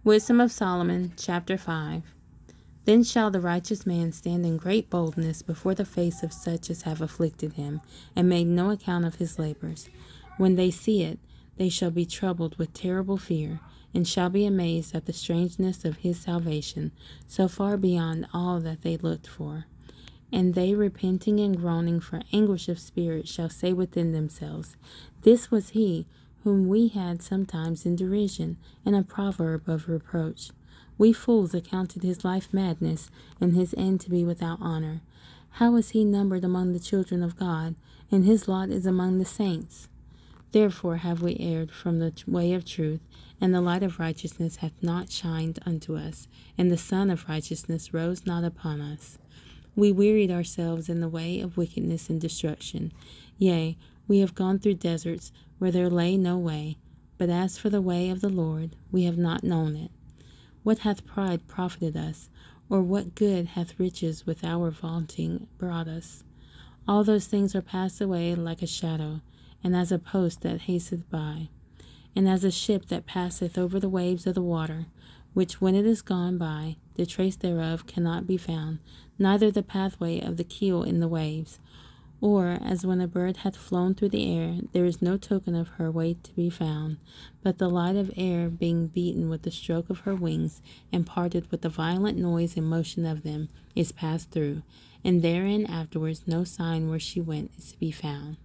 Wisdom of Solomon, chapter 5. Then shall the righteous man stand in great boldness before the face of such as have afflicted him, and made no account of his labors. When they see it, they shall be troubled with terrible fear, and shall be amazed at the strangeness of his salvation, so far beyond all that they looked for. And they, repenting and groaning for anguish of spirit, shall say within themselves, This was he whom we had sometimes in derision, and a proverb of reproach. We fools accounted his life madness, and his end to be without honor. How is he numbered among the children of God, and his lot is among the saints? Therefore have we erred from the way of truth, and the light of righteousness hath not shined unto us, and the sun of righteousness rose not upon us. We wearied ourselves in the way of wickedness and destruction. Yea, we have gone through deserts where there lay no way. But as for the way of the Lord, we have not known it. What hath pride profited us? Or what good hath riches with our vaunting brought us? All those things are passed away like a shadow, and as a post that hasteth by, and as a ship that passeth over the waves of the water, which when it is gone by, the trace thereof cannot be found, neither the pathway of the keel in the waves. Or as when a bird hath flown through the air, there is no token of her way to be found, but the light of air being beaten with the stroke of her wings, and parted with the violent noise and motion of them, is passed through, and therein afterwards no sign where she went is to be found.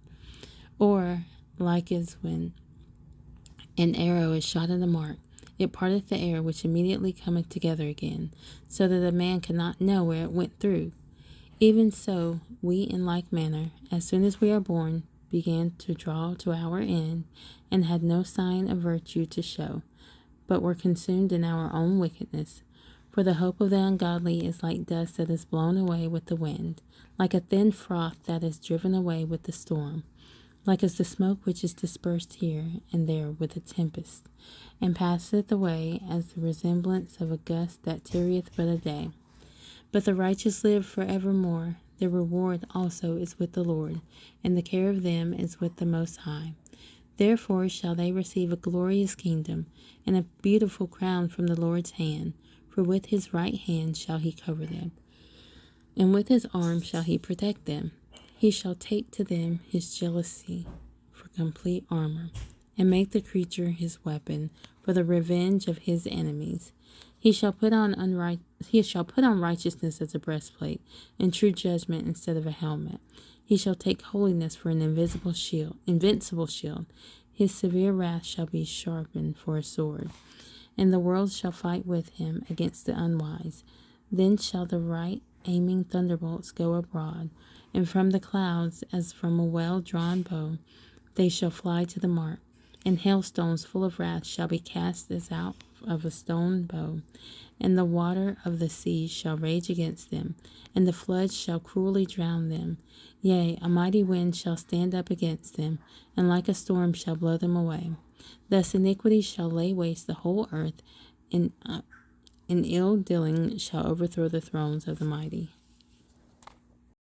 Or like as when an arrow is shot at a mark, it parteth the air, which immediately cometh together again, so that a man cannot know where it went through. Even so, we in like manner, as soon as we are born, began to draw to our end, and had no sign of virtue to show, but were consumed in our own wickedness. For the hope of the ungodly is like dust that is blown away with the wind, like a thin froth that is driven away with the storm, like as the smoke which is dispersed here and there with a tempest, and passeth away as the resemblance of a gust that tarrieth but a day. But the righteous live for evermore. Their reward also is with the Lord, and the care of them is with the Most High. Therefore shall they receive a glorious kingdom, and a beautiful crown from the Lord's hand. For with his right hand shall he cover them, and with his arm shall he protect them. He shall take to them his jealousy for complete armor, and make the creature his weapon for the revenge of his enemies. He shall put on righteousness as a breastplate, and true judgment instead of a helmet. He shall take holiness for an invincible shield. His severe wrath shall be sharpened for a sword, and the world shall fight with him against the unwise. Then shall the right aiming thunderbolts go abroad, and from the clouds, as from a well-drawn bow, they shall fly to the mark. And hailstones full of wrath shall be cast as out of a stone bow, and the water of the sea shall rage against them, and the floods shall cruelly drown them. Yea, a mighty wind shall stand up against them, and like a storm shall blow them away. Thus iniquity shall lay waste the whole earth, and ill dealing shall overthrow the thrones of the mighty.